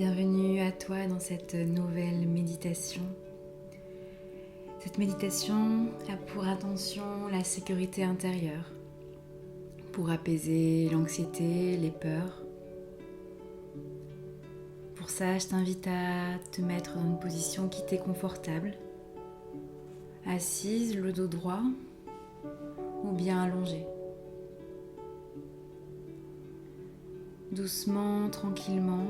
Bienvenue à toi dans cette nouvelle méditation. Cette méditation a pour intention la sécurité intérieure, pour apaiser l'anxiété, les peurs. Pour ça, je t'invite à te mettre dans une position qui t'est confortable, assise, le dos droit ou bien allongé. Doucement, tranquillement,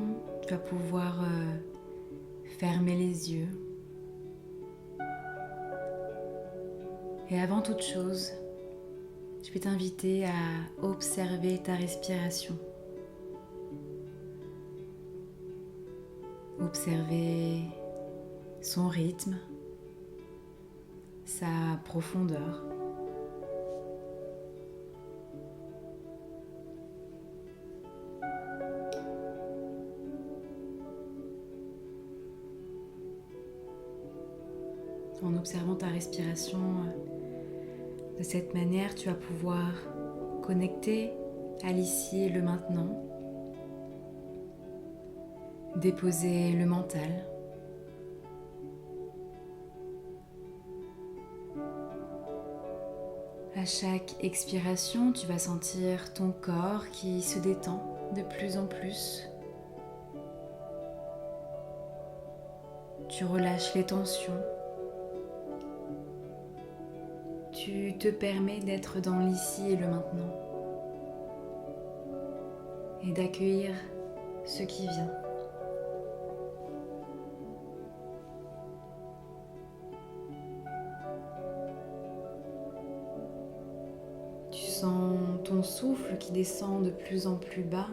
tu vas pouvoir fermer les yeux. Et avant toute chose, je vais t'inviter à observer ta respiration. Observer son rythme, sa profondeur. En observant ta respiration de cette manière, tu vas pouvoir connecter à l'ici et le maintenant, déposer le mental. À chaque expiration, tu vas sentir ton corps qui se détend de plus en plus. Tu relâches les tensions. Tu te permets d'être dans l'ici et le maintenant et d'accueillir ce qui vient. Tu sens ton souffle qui descend de plus en plus bas,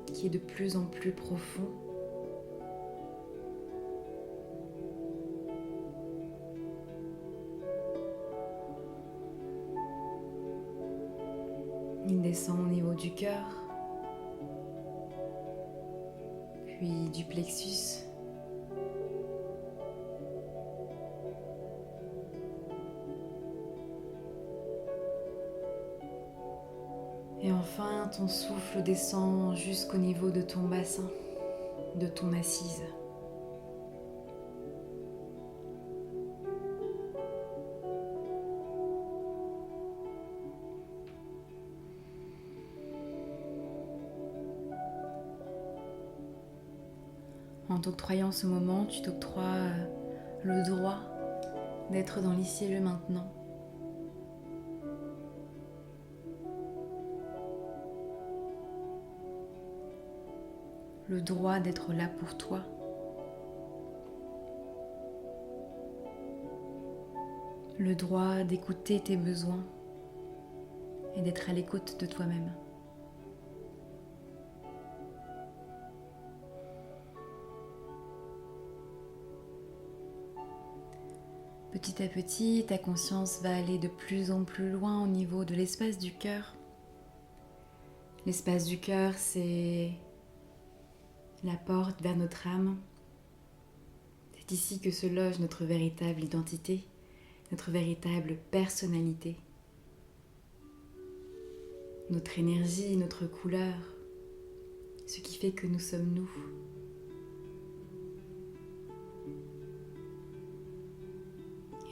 qui est de plus en plus profond. Il descend au niveau du cœur, puis du plexus. Et enfin, ton souffle descend jusqu'au niveau de ton bassin, de ton assise. En t'octroyant ce moment, tu t'octroies le droit d'être dans l'ici et le maintenant. Le droit d'être là pour toi. Le droit d'écouter tes besoins et d'être à l'écoute de toi-même. Petit à petit, ta conscience va aller de plus en plus loin au niveau de l'espace du cœur. L'espace du cœur, c'est la porte vers notre âme. C'est ici que se loge notre véritable identité, notre véritable personnalité, notre énergie, notre couleur, ce qui fait que nous sommes nous.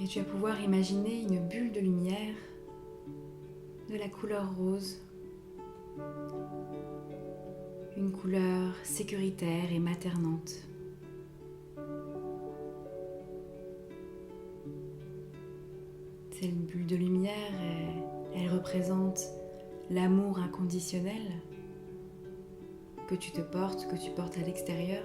Et tu vas pouvoir imaginer une bulle de lumière de la couleur rose, une couleur sécuritaire et maternante. Cette bulle de lumière, elle représente l'amour inconditionnel que tu te portes, que tu portes à l'extérieur.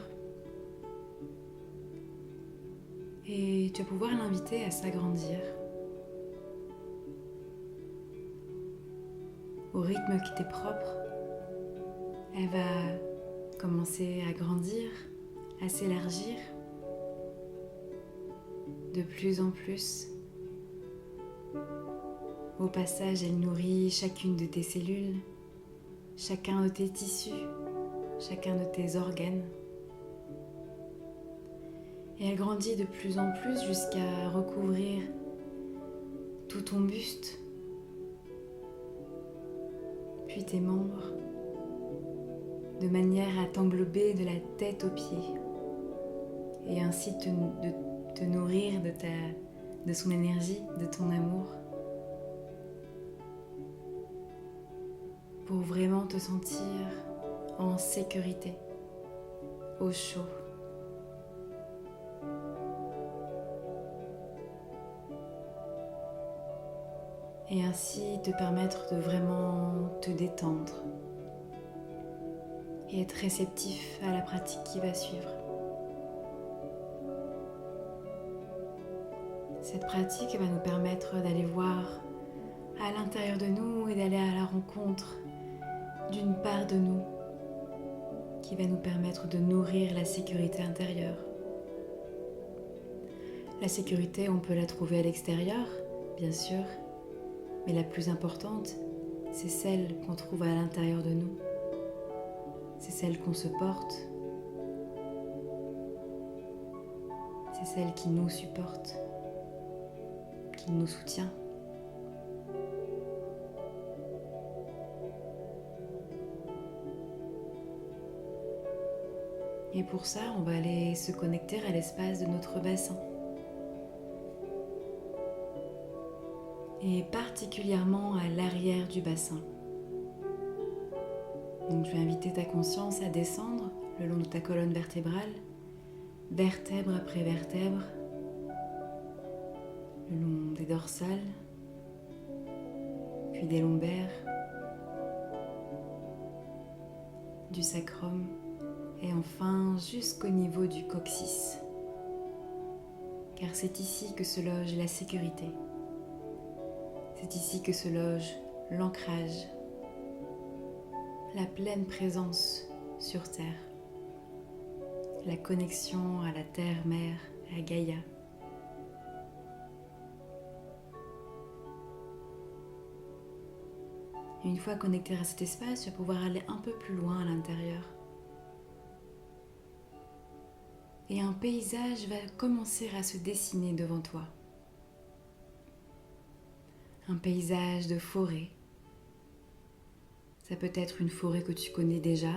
Et tu vas pouvoir l'inviter à s'agrandir au rythme qui t'est propre. Elle va commencer à grandir, à s'élargir de plus en plus. Au passage, elle nourrit chacune de tes cellules, chacun de tes tissus, chacun de tes organes. Et elle grandit de plus en plus jusqu'à recouvrir tout ton buste, puis tes membres, de manière à t'englober de la tête aux pieds et ainsi de te nourrir de son énergie, de ton amour, pour vraiment te sentir en sécurité, au chaud. Et ainsi te permettre de vraiment te détendre et être réceptif à la pratique qui va suivre. Cette pratique va nous permettre d'aller voir à l'intérieur de nous et d'aller à la rencontre d'une part de nous qui va nous permettre de nourrir la sécurité intérieure. La sécurité, on peut la trouver à l'extérieur, bien sûr, mais la plus importante, c'est celle qu'on trouve à l'intérieur de nous. C'est celle qu'on se porte. C'est celle qui nous supporte, qui nous soutient. Et pour ça, on va aller se connecter à l'espace de notre bassin. Et particulièrement à l'arrière du bassin. Donc je vais inviter ta conscience à descendre le long de ta colonne vertébrale, vertèbre après vertèbre, le long des dorsales, puis des lombaires, du sacrum et enfin jusqu'au niveau du coccyx. Car c'est ici que se loge la sécurité. C'est ici que se loge l'ancrage, la pleine présence sur Terre, la connexion à la Terre-Mère, à Gaïa. Et une fois connecté à cet espace, tu vas pouvoir aller un peu plus loin à l'intérieur. Et un paysage va commencer à se dessiner devant toi. Un paysage de forêt. Ça peut être une forêt que tu connais déjà,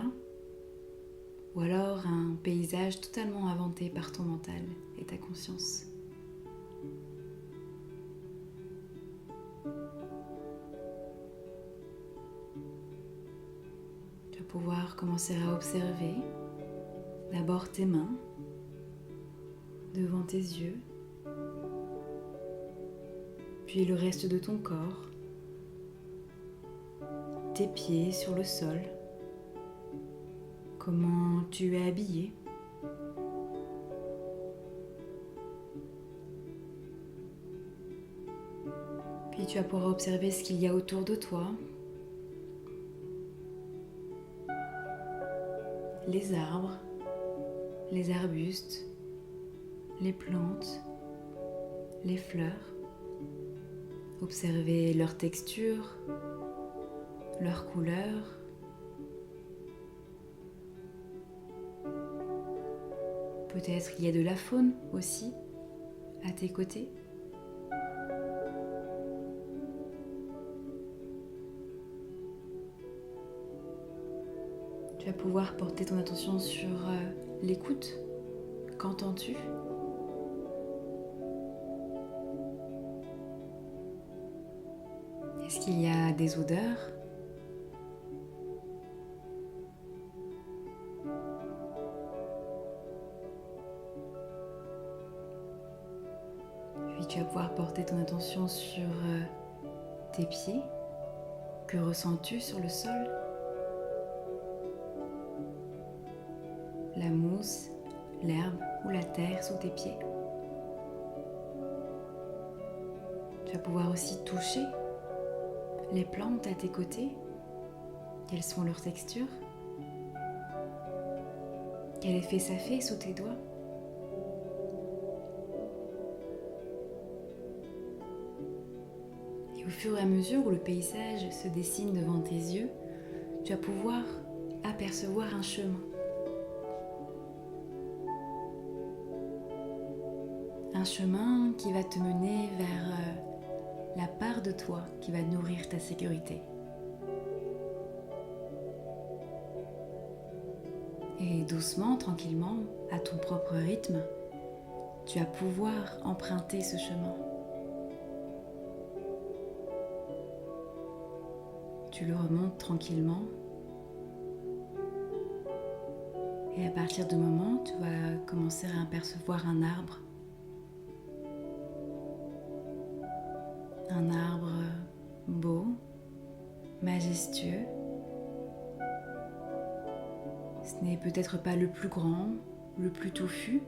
ou alors un paysage totalement inventé par ton mental et ta conscience. Tu vas pouvoir commencer à observer d'abord tes mains devant tes yeux, puis le reste de ton corps, tes pieds sur le sol, comment tu es habillé. Puis tu vas pouvoir observer ce qu'il y a autour de toi, les arbres, les arbustes, les plantes, les fleurs. Observer leur texture, leur couleur. Peut-être il y a de la faune aussi à tes côtés. Tu vas pouvoir porter ton attention sur l'écoute. Qu'entends-tu ? Est-ce qu'il y a des odeurs ? Puis tu vas pouvoir porter ton attention sur tes pieds. Que ressens-tu sur le sol ? La mousse, l'herbe ou la terre sous tes pieds. Tu vas pouvoir aussi toucher les plantes à tes côtés. Quelles sont leurs textures ? Quel effet ça fait sous tes doigts ? Et au fur et à mesure où le paysage se dessine devant tes yeux, tu vas pouvoir apercevoir un chemin. Un chemin qui va te mener vers la part de toi qui va nourrir ta sécurité. Et doucement, tranquillement, à ton propre rythme, tu vas pouvoir emprunter ce chemin. Tu le remontes tranquillement. Et à partir du moment, tu vas commencer à apercevoir un arbre. Un arbre beau, majestueux. Ce n'est peut-être pas le plus grand, le plus touffu,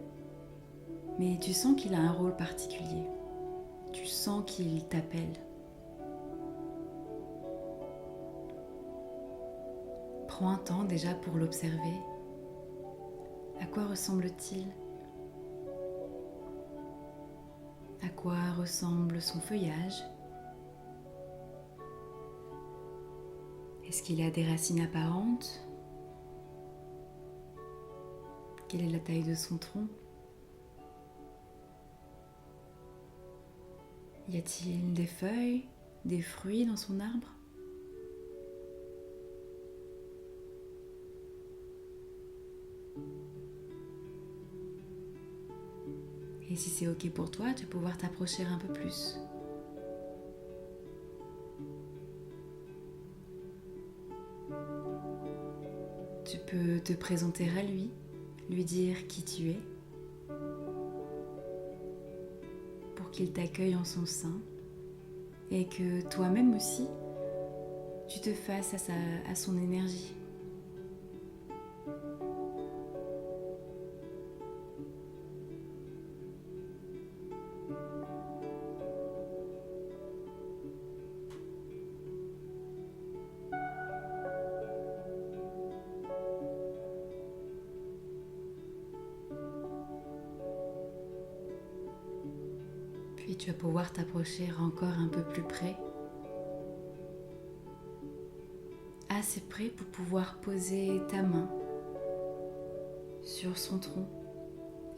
mais tu sens qu'il a un rôle particulier. Tu sens qu'il t'appelle. Prends un temps déjà pour l'observer. À quoi ressemble-t-il ? À quoi ressemble son feuillage ? Est-ce qu'il a des racines apparentes ? Quelle est la taille de son tronc ? Y a-t-il des feuilles, des fruits dans son arbre ? Et si c'est ok pour toi, tu vas pouvoir t'approcher un peu plus. Tu peux te présenter à lui dire qui tu es, pour qu'il t'accueille en son sein et que toi-même aussi, tu te fasses à son énergie. Puis tu vas pouvoir t'approcher encore un peu plus près, assez près pour pouvoir poser ta main sur son tronc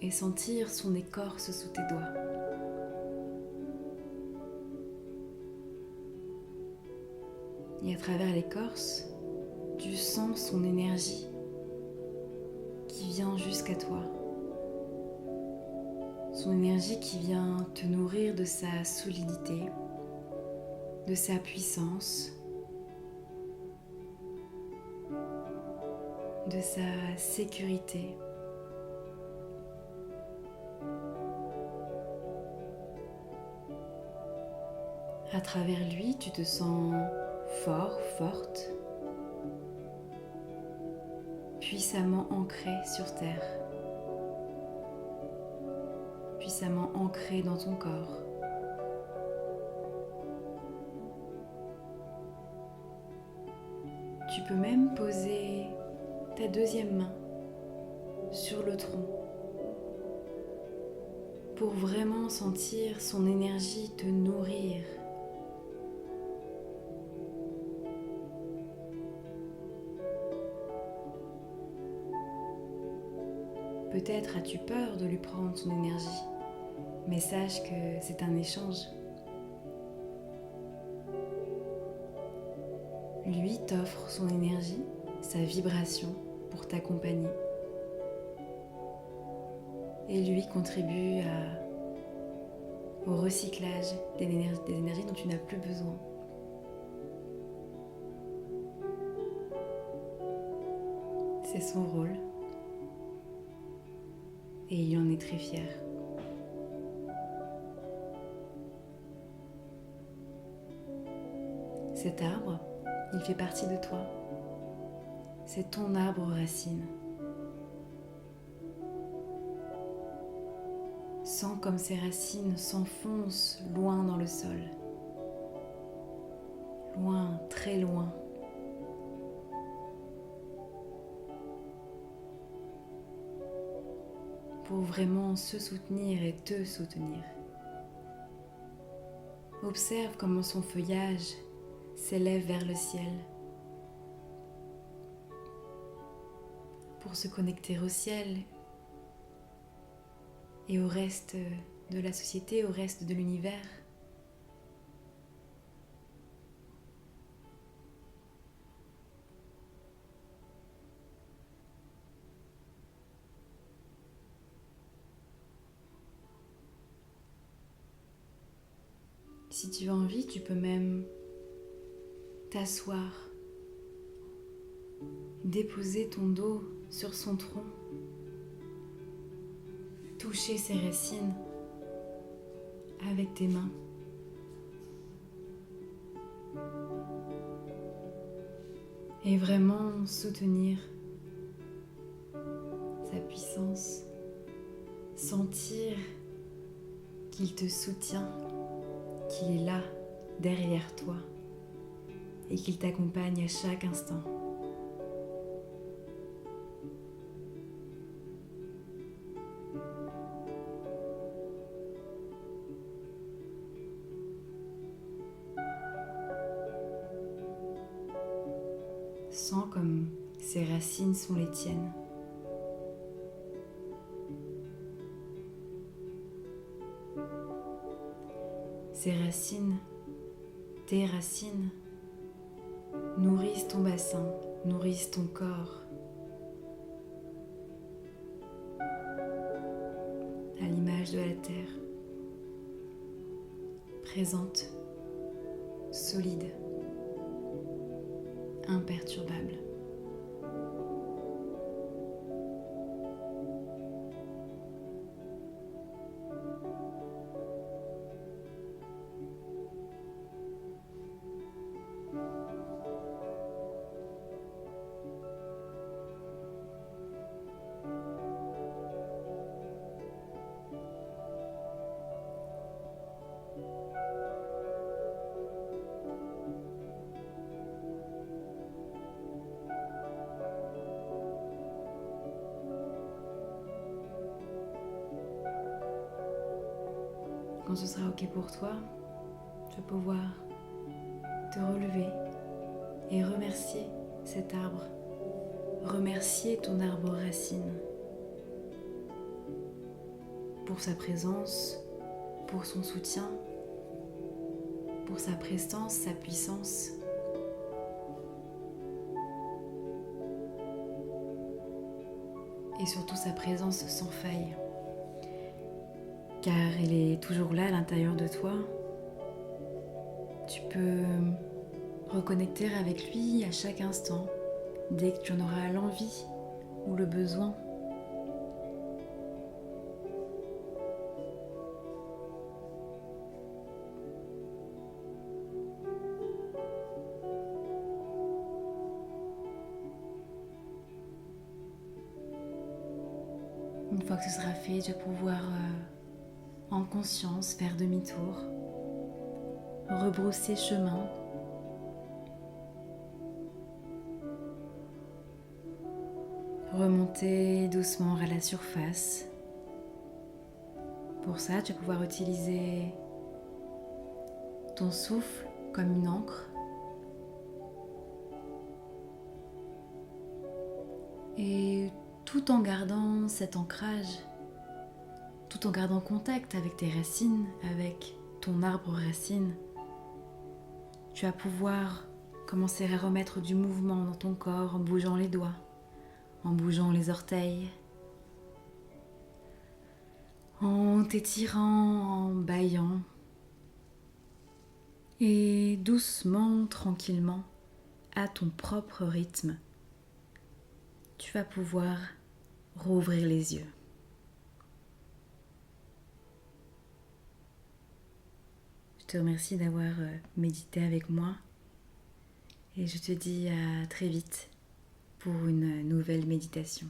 et sentir son écorce sous tes doigts. Et à travers l'écorce, tu sens son énergie qui vient jusqu'à toi. Son énergie qui vient te nourrir de sa solidité, de sa puissance, de sa sécurité. À travers lui, tu te sens fort, forte, puissamment ancré sur terre, puissamment ancré dans ton corps. Tu peux même poser ta deuxième main sur le tronc pour vraiment sentir son énergie te nourrir. Peut-être as-tu peur de lui prendre son énergie, mais sache que c'est un échange. Lui t'offre son énergie, sa vibration pour t'accompagner. Et lui contribue au recyclage des énergies dont tu n'as plus besoin. C'est son rôle. Et il en est très fier. Cet arbre, il fait partie de toi. C'est ton arbre racine. Sens comme ses racines s'enfoncent loin dans le sol. Loin, très loin. Pour vraiment se soutenir et te soutenir. Observe comment son feuillage s'élève vers le ciel pour se connecter au ciel et au reste de la société, au reste de l'univers. Si tu as envie, tu peux même t'asseoir, déposer ton dos sur son tronc, toucher ses racines avec tes mains. Et vraiment soutenir sa puissance, sentir qu'il te soutient, qu'il est là, derrière toi, et qu'il t'accompagne à chaque instant. Sens comme ses racines sont les tiennes. Ces racines, tes racines, nourrissent ton bassin, nourrissent ton corps. À l'image de la terre, présente, solide, imperturbable. Quand ce sera OK pour toi, tu vas pouvoir te relever et remercier cet arbre. Remercier ton arbre racine pour sa présence, pour son soutien, pour sa prestance, sa puissance. Et surtout sa présence sans faille. Car il est toujours là à l'intérieur de toi. Tu peux reconnecter avec lui à chaque instant, dès que tu en auras l'envie ou le besoin. Une fois que ce sera fait, tu vas pouvoir en conscience faire demi-tour, rebrousser chemin, remonter doucement à la surface. Pour ça, tu vas pouvoir utiliser ton souffle comme une encre et tout en gardant cet ancrage, tout en gardant contact avec tes racines, avec ton arbre racine, tu vas pouvoir commencer à remettre du mouvement dans ton corps en bougeant les doigts, en bougeant les orteils, en t'étirant, en bâillant. Et doucement, tranquillement, à ton propre rythme, tu vas pouvoir rouvrir les yeux. Je te remercie d'avoir médité avec moi et je te dis à très vite pour une nouvelle méditation.